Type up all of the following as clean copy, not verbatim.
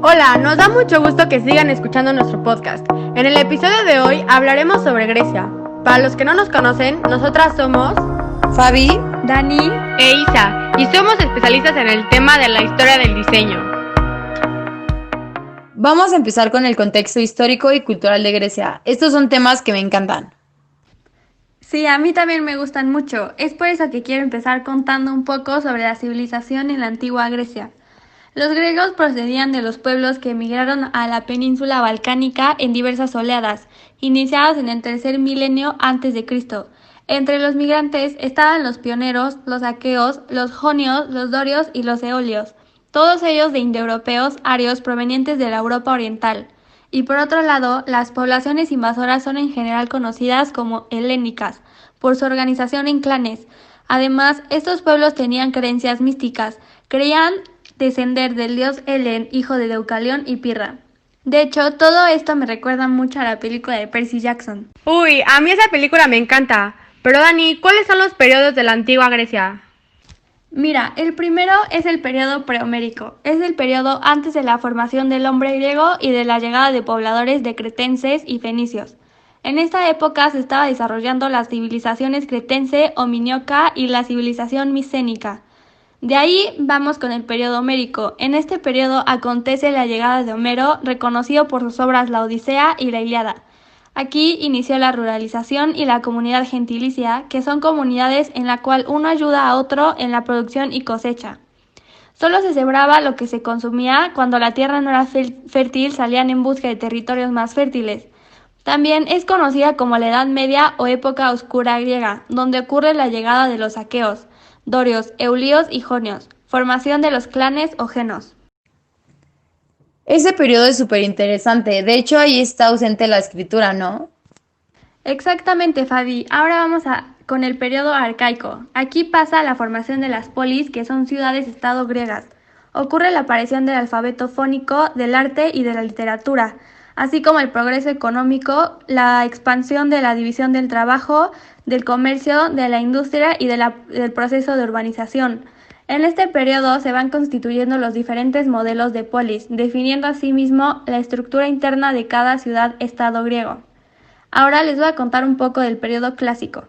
Hola, nos da mucho gusto que sigan escuchando nuestro podcast. En el episodio de hoy hablaremos sobre Grecia. Para los que no nos conocen, nosotras somos Fabi, Dani e Isa, y somos especialistas en el tema de la historia del diseño. Vamos a empezar con el contexto histórico y cultural de Grecia. Estos son temas que me encantan. Sí, a mí también me gustan mucho. Es por eso que quiero empezar contando un poco sobre la civilización en la antigua Grecia. Los griegos procedían de los pueblos que emigraron a la península balcánica en diversas oleadas, iniciadas en el tercer milenio antes de Cristo. Entre los migrantes estaban los pioneros, los aqueos, los jonios, los dorios y los eolios, todos ellos de indoeuropeos arios provenientes de la Europa oriental. Y por otro lado, las poblaciones invasoras son en general conocidas como helénicas, por su organización en clanes. Además, estos pueblos tenían creencias místicas, creían descender del dios Helen, hijo de Deucalión y Pirra. De hecho, todo esto me recuerda mucho a la película de Percy Jackson. Uy, a mí esa película me encanta. Pero Dani, ¿cuáles son los periodos de la antigua Grecia? Mira, el primero es el periodo prehomérico. Es el periodo antes de la formación del hombre griego y de la llegada de pobladores de cretenses y fenicios. En esta época se estaba desarrollando las civilizaciones cretense o minioca y la civilización micénica. De ahí vamos con el periodo homérico. En este periodo acontece la llegada de Homero, reconocido por sus obras La Odisea y la Ilíada. Aquí inició la ruralización y la comunidad gentilicia, que son comunidades en la cual uno ayuda a otro en la producción y cosecha. Solo se sembraba lo que se consumía. Cuando la tierra no era fértil, salían en busca de territorios más fértiles. También es conocida como la Edad Media o época oscura griega, donde ocurre la llegada de los aqueos, dorios, eulíos y jonios, formación de los clanes o genos. Ese periodo es súper interesante. De hecho, ahí está ausente la escritura, ¿no? Exactamente, Fabi. Ahora vamos con el periodo arcaico. Aquí pasa la formación de las polis, que son ciudades-estado griegas. Ocurre la aparición del alfabeto fónico, del arte y de la literatura, así como el progreso económico, la expansión de la división del trabajo, del comercio, de la industria y del proceso de urbanización. En este periodo se van constituyendo los diferentes modelos de polis, definiendo asimismo la estructura interna de cada ciudad-estado griego. Ahora les voy a contar un poco del periodo clásico.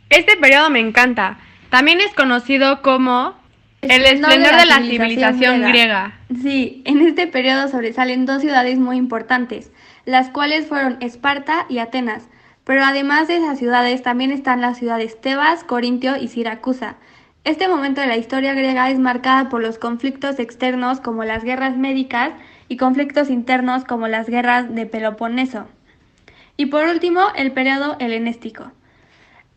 Este periodo me encanta. También es conocido como el esplendor de la civilización griega. Sí, en este periodo sobresalen dos ciudades muy importantes, las cuales fueron Esparta y Atenas. Pero además de esas ciudades también están las ciudades Tebas, Corintio y Siracusa. Este momento de la historia griega es marcada por los conflictos externos como las guerras médicas y conflictos internos como las guerras de Peloponeso. Y por último, el periodo helenístico.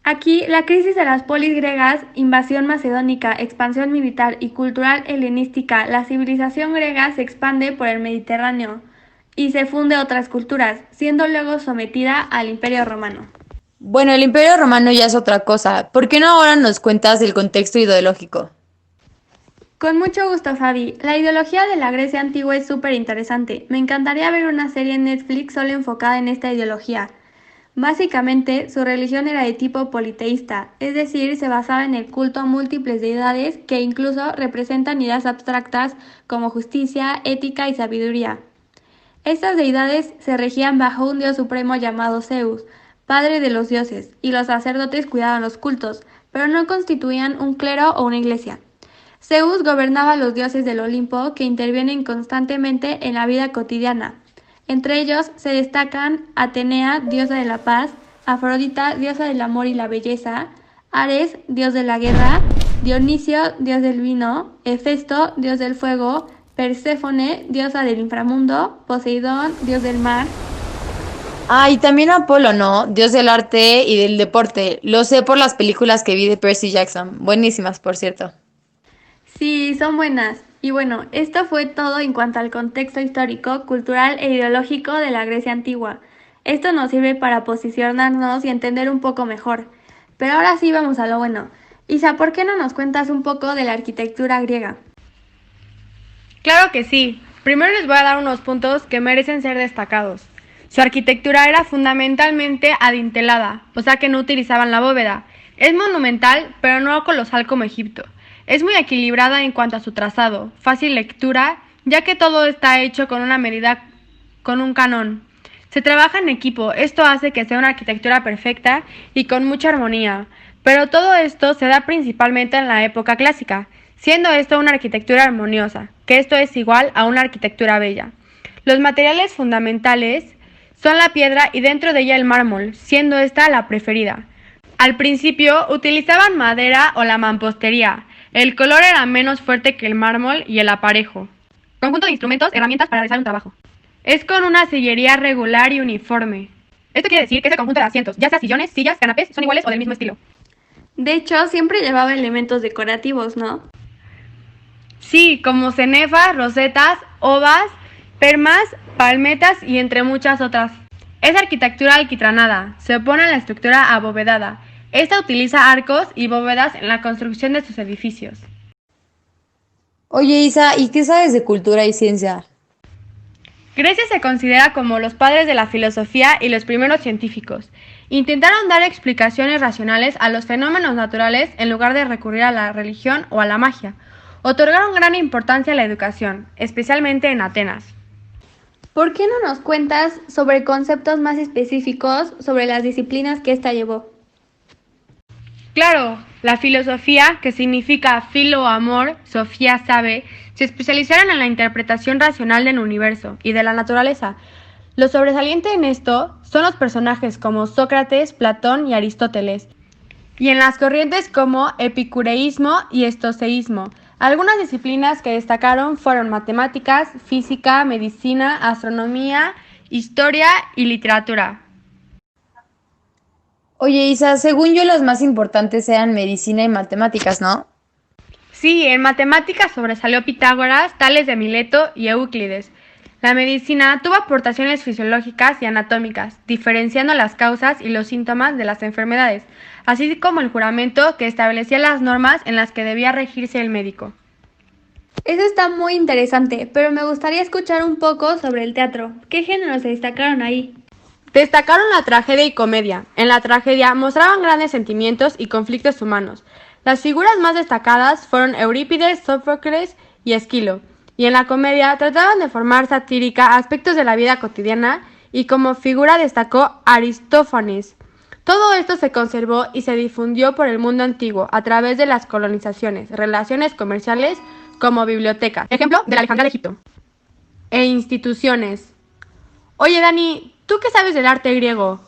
Aquí, la crisis de las polis griegas, invasión macedónica, expansión militar y cultural helenística, la civilización griega se expande por el Mediterráneo y se funde otras culturas, siendo luego sometida al Imperio Romano. Bueno, el Imperio Romano ya es otra cosa. ¿Por qué no ahora nos cuentas el contexto ideológico? Con mucho gusto, Fabi. La ideología de la Grecia antigua es súper interesante. Me encantaría ver una serie en Netflix solo enfocada en esta ideología. Básicamente, su religión era de tipo politeísta, es decir, se basaba en el culto a múltiples deidades que incluso representan ideas abstractas como justicia, ética y sabiduría. Estas deidades se regían bajo un dios supremo llamado Zeus, padre de los dioses, y los sacerdotes cuidaban los cultos, pero no constituían un clero o una iglesia. Zeus gobernaba a los dioses del Olimpo que intervienen constantemente en la vida cotidiana. Entre ellos se destacan Atenea, diosa de la paz, Afrodita, diosa del amor y la belleza, Ares, dios de la guerra, Dionisio, dios del vino, Hefesto, dios del fuego, Perséfone, diosa del inframundo, Poseidón, dios del mar. Ah, y también Apolo, ¿no? Dios del arte y del deporte. Lo sé por las películas que vi de Percy Jackson. Buenísimas, por cierto. Sí, son buenas. Y bueno, esto fue todo en cuanto al contexto histórico, cultural e ideológico de la Grecia antigua. Esto nos sirve para posicionarnos y entender un poco mejor. Pero ahora sí vamos a lo bueno. Isa, ¿por qué no nos cuentas un poco de la arquitectura griega? Claro que sí. Primero les voy a dar unos puntos que merecen ser destacados. Su arquitectura era fundamentalmente adintelada, o sea que no utilizaban la bóveda. Es monumental, pero no colosal como Egipto. Es muy equilibrada en cuanto a su trazado, fácil lectura ya que todo está hecho con una medida, con un canon. Se trabaja en equipo, esto hace que sea una arquitectura perfecta y con mucha armonía, pero todo esto se da principalmente en la época clásica, siendo esto una arquitectura armoniosa, que esto es igual a una arquitectura bella. Los materiales fundamentales son la piedra y dentro de ella el mármol, siendo esta la preferida. Al principio utilizaban madera o la mampostería. El color era menos fuerte que el mármol y el aparejo. Conjunto de instrumentos, herramientas para realizar un trabajo. Es con una sillería regular y uniforme. Esto quiere decir que ese conjunto de asientos, ya sea sillones, sillas, canapés, son iguales o del mismo estilo. De hecho, siempre llevaba elementos decorativos, ¿no? Sí, como cenefas, rosetas, ovas, permas, palmetas y entre muchas otras. Es arquitectura alquitranada, se opone a la estructura abovedada. Esta utiliza arcos y bóvedas en la construcción de sus edificios. Oye, Isa, ¿y qué sabes de cultura y ciencia? Grecia se considera como los padres de la filosofía y los primeros científicos. Intentaron dar explicaciones racionales a los fenómenos naturales en lugar de recurrir a la religión o a la magia. Otorgaron gran importancia a la educación, especialmente en Atenas. ¿Por qué no nos cuentas sobre conceptos más específicos sobre las disciplinas que ésta llevó? Claro, la filosofía, que significa filo amor, Sofía sabe, se especializaron en la interpretación racional del universo y de la naturaleza. Lo sobresaliente en esto son los personajes como Sócrates, Platón y Aristóteles, y en las corrientes como epicureísmo y estoicismo. Algunas disciplinas que destacaron fueron matemáticas, física, medicina, astronomía, historia y literatura. Oye, Isa, según yo las más importantes eran medicina y matemáticas, ¿no? Sí, en matemáticas sobresalió Pitágoras, Tales de Mileto y Euclides. La medicina tuvo aportaciones fisiológicas y anatómicas, diferenciando las causas y los síntomas de las enfermedades, así como el juramento que establecía las normas en las que debía regirse el médico. Eso está muy interesante, pero me gustaría escuchar un poco sobre el teatro. ¿Qué géneros se destacaron ahí? Destacaron la tragedia y comedia. En la tragedia mostraban grandes sentimientos y conflictos humanos. Las figuras más destacadas fueron Eurípides, Sófocles y Esquilo, y en la comedia trataban de formar satírica aspectos de la vida cotidiana y como figura destacó Aristófanes. Todo esto se conservó y se difundió por el mundo antiguo a través de las colonizaciones, relaciones comerciales como bibliotecas, ejemplo de la Alejandría de Egipto, e instituciones. Oye Dani, ¿tú qué sabes del arte griego?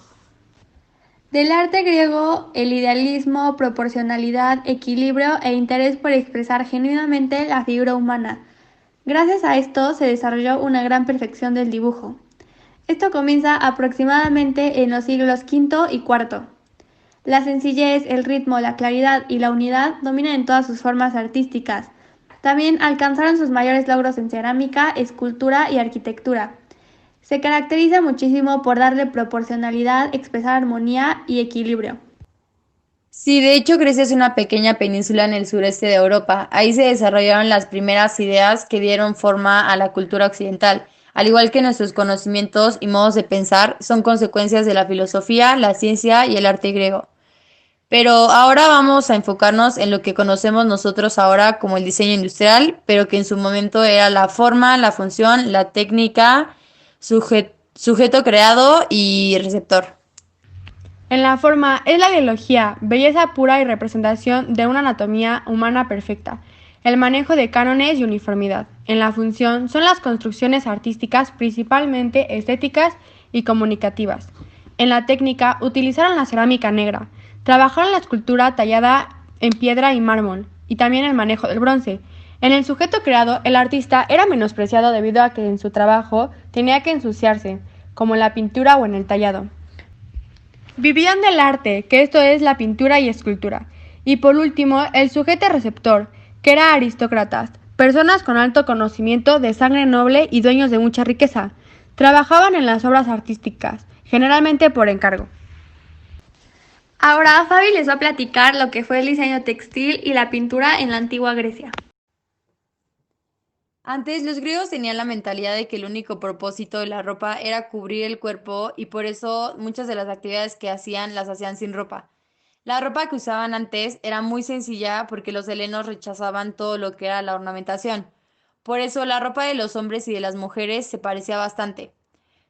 Del arte griego, el idealismo, proporcionalidad, equilibrio e interés por expresar genuinamente la figura humana. Gracias a esto se desarrolló una gran perfección del dibujo. Esto comienza aproximadamente en los siglos V y IV. La sencillez, el ritmo, la claridad y la unidad dominan en todas sus formas artísticas. También alcanzaron sus mayores logros en cerámica, escultura y arquitectura. Se caracteriza muchísimo por darle proporcionalidad, expresar armonía y equilibrio. Sí, de hecho Grecia es una pequeña península en el sureste de Europa. Ahí se desarrollaron las primeras ideas que dieron forma a la cultura occidental. Al igual que nuestros conocimientos y modos de pensar, son consecuencias de la filosofía, la ciencia y el arte griego. Pero ahora vamos a enfocarnos en lo que conocemos nosotros ahora como el diseño industrial, pero que en su momento era la forma, la función, la técnica, sujeto creado y receptor. En la forma es la biología, belleza pura y representación de una anatomía humana perfecta. El manejo de cánones y uniformidad. En la función son las construcciones artísticas principalmente estéticas y comunicativas. En la técnica utilizaron la cerámica negra. Trabajaron la escultura tallada en piedra y mármol, y también el manejo del bronce. En el sujeto creado, el artista era menospreciado debido a que en su trabajo tenía que ensuciarse, como en la pintura o en el tallado. Vivían del arte, que esto es la pintura y escultura. Y por último, el sujeto receptor, que era aristócratas, personas con alto conocimiento de sangre noble y dueños de mucha riqueza. Trabajaban en las obras artísticas, generalmente por encargo. Ahora Fabi les va a platicar lo que fue el diseño textil y la pintura en la antigua Grecia. Antes los griegos tenían la mentalidad de que el único propósito de la ropa era cubrir el cuerpo y por eso muchas de las actividades que hacían las hacían sin ropa. La ropa que usaban antes era muy sencilla porque los helenos rechazaban todo lo que era la ornamentación. Por eso la ropa de los hombres y de las mujeres se parecía bastante.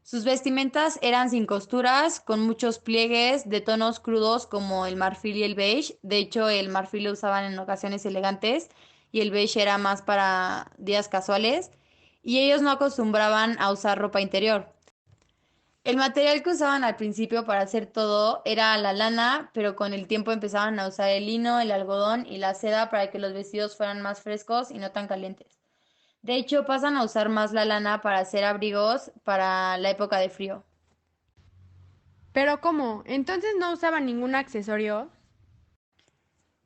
Sus vestimentas eran sin costuras, con muchos pliegues de tonos crudos como el marfil y el beige. De hecho, el marfil lo usaban en ocasiones elegantes y el beige era más para días casuales. Y ellos no acostumbraban a usar ropa interior. El material que usaban al principio para hacer todo era la lana, pero con el tiempo empezaban a usar el lino, el algodón y la seda para que los vestidos fueran más frescos y no tan calientes. De hecho, pasan a usar más la lana para hacer abrigos para la época de frío. Pero ¿cómo? ¿Entonces no usaban ningún accesorio?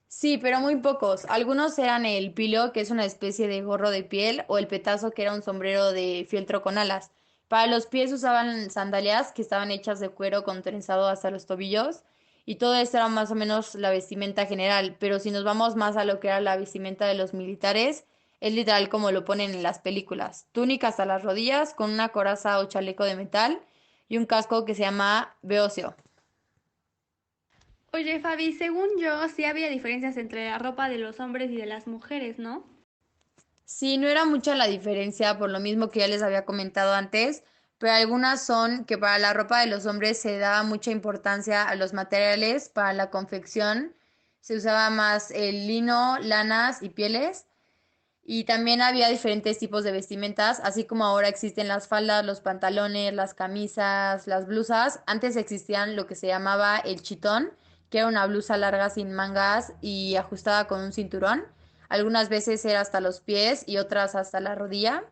Sí, pero muy pocos. Algunos eran el pilo, que es una especie de gorro de piel, o el petazo, que era un sombrero de fieltro con alas. Para los pies usaban sandalias que estaban hechas de cuero con trenzado hasta los tobillos, y todo esto era más o menos la vestimenta general. Pero si nos vamos más a lo que era la vestimenta de los militares, es literal como lo ponen en las películas. Túnica hasta las rodillas, con una coraza o chaleco de metal, y un casco que se llama beocio. Oye, Fabi, según yo, sí había diferencias entre la ropa de los hombres y de las mujeres, ¿no? Sí, no era mucha la diferencia, por lo mismo que ya les había comentado antes, pero algunas son que para la ropa de los hombres se daba mucha importancia a los materiales, para la confección se usaba más el lino, lanas y pieles, y también había diferentes tipos de vestimentas, así como ahora existen las faldas, los pantalones, las camisas, las blusas. Antes existían lo que se llamaba el chitón, que era una blusa larga sin mangas y ajustada con un cinturón. Algunas veces era hasta los pies y otras hasta la rodilla.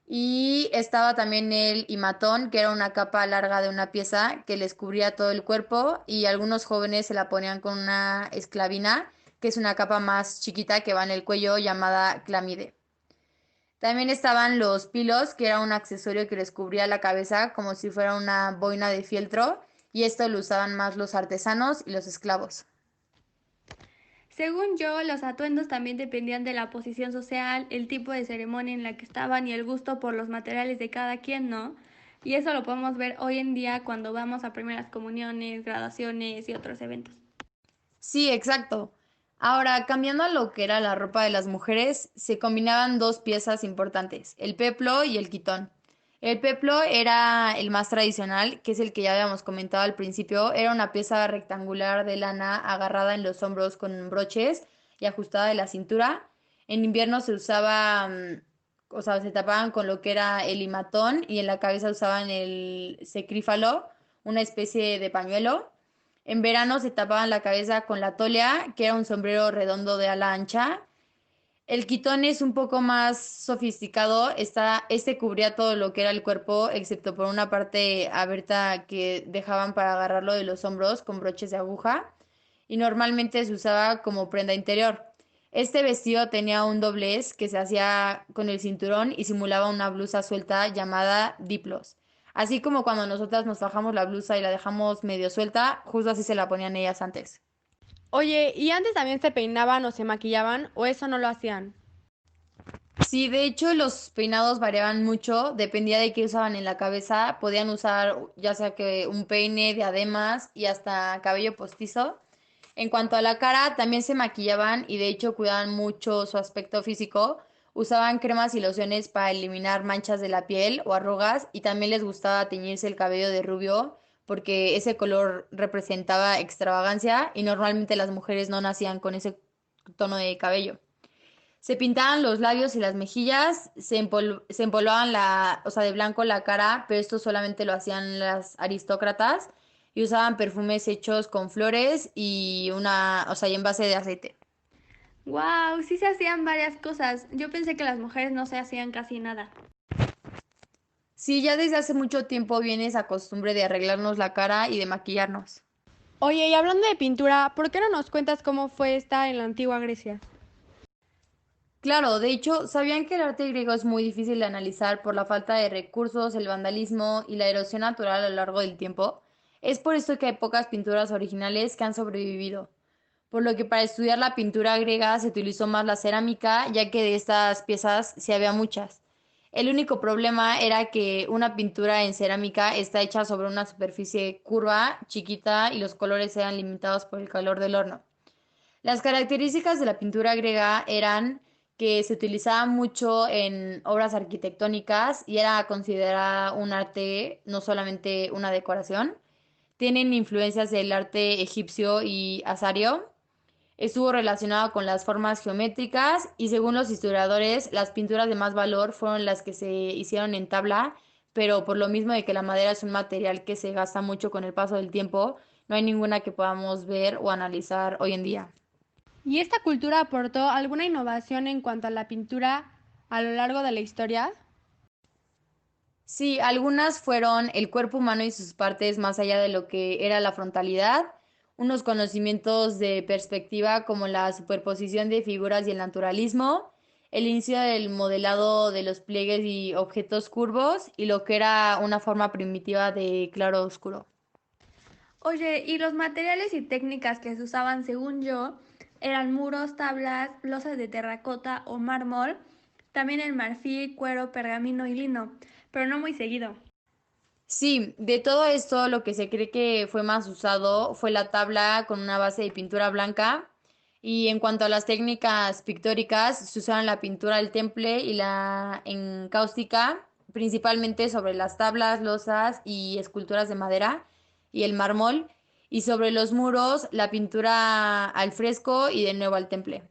Y estaba también el himatón, que era una capa larga de una pieza que les cubría todo el cuerpo y algunos jóvenes se la ponían con una esclavina, que es una capa más chiquita que va en el cuello llamada clamide. También estaban los pilos, que era un accesorio que les cubría la cabeza como si fuera una boina de fieltro, y esto lo usaban más los artesanos y los esclavos. Según yo, los atuendos también dependían de la posición social, el tipo de ceremonia en la que estaban y el gusto por los materiales de cada quien, ¿no? Y eso lo podemos ver hoy en día cuando vamos a primeras comuniones, graduaciones y otros eventos. Sí, exacto. Ahora, cambiando a lo que era la ropa de las mujeres, se combinaban dos piezas importantes, el peplo y el quitón. El peplo era el más tradicional, que es el que ya habíamos comentado al principio. Era una pieza rectangular de lana agarrada en los hombros con broches y ajustada de la cintura. En invierno se usaba, o sea, se tapaban con lo que era el himatón y en la cabeza usaban el secrífalo, una especie de pañuelo. En verano se tapaban la cabeza con la tolia, que era un sombrero redondo de ala ancha. El quitón es un poco más sofisticado, este cubría todo lo que era el cuerpo, excepto por una parte abierta que dejaban para agarrarlo de los hombros con broches de aguja, y normalmente se usaba como prenda interior. Este vestido tenía un doblez que se hacía con el cinturón y simulaba una blusa suelta llamada diplos. Así como cuando nosotras nos bajamos la blusa y la dejamos medio suelta, justo así se la ponían ellas antes. Oye, ¿y antes también se peinaban o se maquillaban o eso no lo hacían? Sí, de hecho los peinados variaban mucho, dependía de qué usaban en la cabeza, podían usar ya sea que un peine, diademas y hasta cabello postizo. En cuanto a la cara, también se maquillaban y de hecho cuidaban mucho su aspecto físico, usaban cremas y lociones para eliminar manchas de la piel o arrugas y también les gustaba teñirse el cabello de rubio porque ese color representaba extravagancia y normalmente las mujeres no nacían con ese tono de cabello. Se pintaban los labios y las mejillas, se empolvaban o sea, de blanco la cara, pero esto solamente lo hacían las aristócratas y usaban perfumes hechos con flores y o sea, y en base de aceite. ¡Wow! Sí se hacían varias cosas. Yo pensé que las mujeres no se hacían casi nada. Sí, ya desde hace mucho tiempo viene esa costumbre de arreglarnos la cara y de maquillarnos. Oye, y hablando de pintura, ¿por qué no nos cuentas cómo fue esta en la antigua Grecia? Claro, de hecho, ¿sabían que el arte griego es muy difícil de analizar por la falta de recursos, el vandalismo y la erosión natural a lo largo del tiempo? Es por esto que hay pocas pinturas originales que han sobrevivido. Por lo que para estudiar la pintura griega se utilizó más la cerámica, ya que de estas piezas sí había muchas. El único problema era que una pintura en cerámica está hecha sobre una superficie curva, chiquita, y los colores eran limitados por el calor del horno. Las características de la pintura griega eran que se utilizaba mucho en obras arquitectónicas y era considerada un arte, no solamente una decoración. Tienen influencias del arte egipcio y azario. Estuvo relacionado con las formas geométricas y según los historiadores, las pinturas de más valor fueron las que se hicieron en tabla, pero por lo mismo de que la madera es un material que se gasta mucho con el paso del tiempo, no hay ninguna que podamos ver o analizar hoy en día. ¿Y esta cultura aportó alguna innovación en cuanto a la pintura a lo largo de la historia? Sí, algunas fueron el cuerpo humano y sus partes más allá de lo que era la frontalidad, unos conocimientos de perspectiva como la superposición de figuras y el naturalismo, el inicio del modelado de los pliegues y objetos curvos y lo que era una forma primitiva de claro oscuro. Oye, y los materiales y técnicas que se usaban, según yo, eran muros, tablas, losas de terracota o mármol, también el marfil, cuero, pergamino y lino, pero no muy seguido. Sí, de todo esto lo que se cree que fue más usado fue la tabla con una base de pintura blanca y en cuanto a las técnicas pictóricas se usaron la pintura del temple y la encáustica principalmente sobre las tablas, losas y esculturas de madera y el mármol y sobre los muros la pintura al fresco y de nuevo al temple.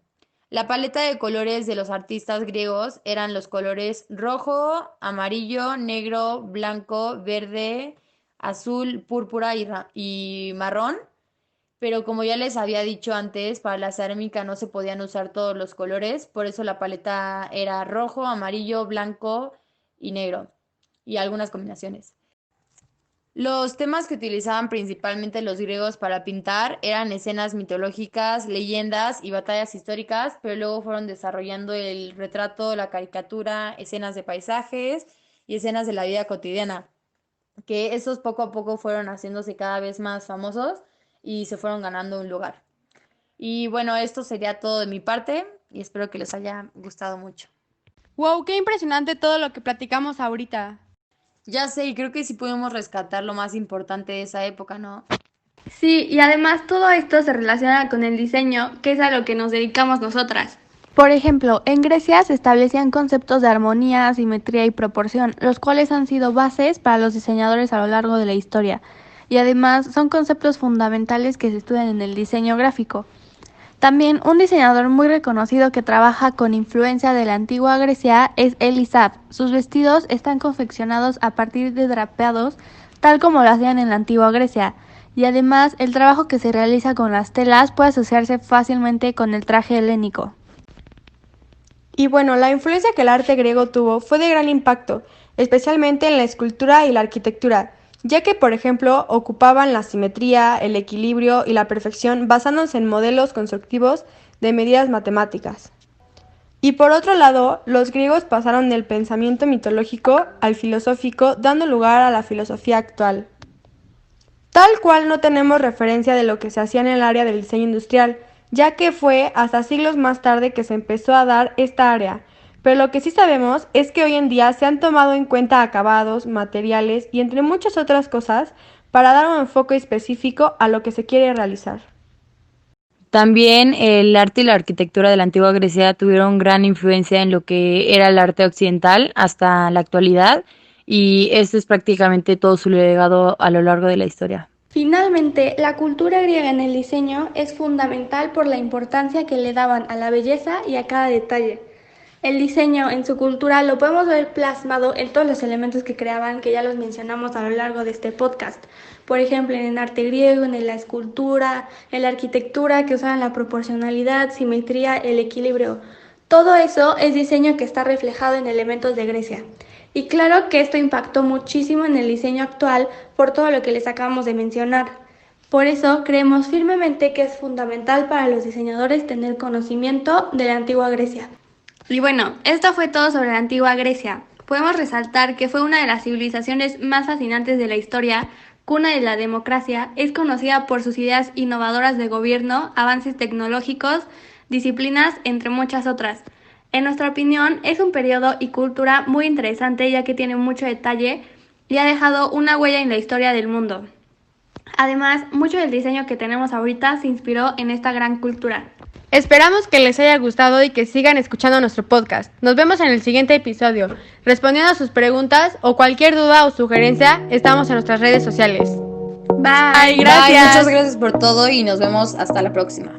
La paleta de colores de los artistas griegos eran los colores rojo, amarillo, negro, blanco, verde, azul, púrpura y marrón. Pero como ya les había dicho antes, para la cerámica no se podían usar todos los colores, por eso la paleta era rojo, amarillo, blanco y negro, y algunas combinaciones. Los temas que utilizaban principalmente los griegos para pintar eran escenas mitológicas, leyendas y batallas históricas, pero luego fueron desarrollando el retrato, la caricatura, escenas de paisajes y escenas de la vida cotidiana, que esos poco a poco fueron haciéndose cada vez más famosos y se fueron ganando un lugar. Y bueno, esto sería todo de mi parte y espero que les haya gustado mucho. ¡Wow! ¡Qué impresionante todo lo que platicamos ahorita! Ya sé, y creo que sí podemos rescatar lo más importante de esa época, ¿no? Sí, y además todo esto se relaciona con el diseño, que es a lo que nos dedicamos nosotras. Por ejemplo, en Grecia se establecían conceptos de armonía, simetría y proporción, los cuales han sido bases para los diseñadores a lo largo de la historia, y además son conceptos fundamentales que se estudian en el diseño gráfico. También un diseñador muy reconocido que trabaja con influencia de la antigua Grecia es Elisab. Sus vestidos están confeccionados a partir de drapeados, tal como lo hacían en la antigua Grecia, y además el trabajo que se realiza con las telas puede asociarse fácilmente con el traje helénico. Y bueno, la influencia que el arte griego tuvo fue de gran impacto, especialmente en la escultura y la arquitectura, ya que, por ejemplo, ocupaban la simetría, el equilibrio y la perfección basándose en modelos constructivos de medidas matemáticas. Y por otro lado, los griegos pasaron del pensamiento mitológico al filosófico, dando lugar a la filosofía actual. Tal cual no tenemos referencia de lo que se hacía en el área del diseño industrial, ya que fue hasta siglos más tarde que se empezó a dar esta área, pero lo que sí sabemos es que hoy en día se han tomado en cuenta acabados, materiales y entre muchas otras cosas para dar un enfoque específico a lo que se quiere realizar. También el arte y la arquitectura de la antigua Grecia tuvieron gran influencia en lo que era el arte occidental hasta la actualidad y este es prácticamente todo su legado a lo largo de la historia. Finalmente, la cultura griega en el diseño es fundamental por la importancia que le daban a la belleza y a cada detalle. El diseño en su cultura lo podemos ver plasmado en todos los elementos que creaban, que ya los mencionamos a lo largo de este podcast. Por ejemplo, en el arte griego, en la escultura, en la arquitectura, que usaban la proporcionalidad, simetría, el equilibrio. Todo eso es diseño que está reflejado en elementos de Grecia. Y claro que esto impactó muchísimo en el diseño actual por todo lo que les acabamos de mencionar. Por eso creemos firmemente que es fundamental para los diseñadores tener conocimiento de la antigua Grecia. Y bueno, esto fue todo sobre la antigua Grecia. Podemos resaltar que fue una de las civilizaciones más fascinantes de la historia, cuna de la democracia, es conocida por sus ideas innovadoras de gobierno, avances tecnológicos, disciplinas, entre muchas otras. En nuestra opinión, es un periodo y cultura muy interesante ya que tiene mucho detalle y ha dejado una huella en la historia del mundo. Además, mucho del diseño que tenemos ahorita se inspiró en esta gran cultura. Esperamos que les haya gustado y que sigan escuchando nuestro podcast. Nos vemos en el siguiente episodio. Respondiendo a sus preguntas o cualquier duda o sugerencia, estamos en nuestras redes sociales. Bye. Gracias. Bye, muchas gracias por todo y nos vemos hasta la próxima.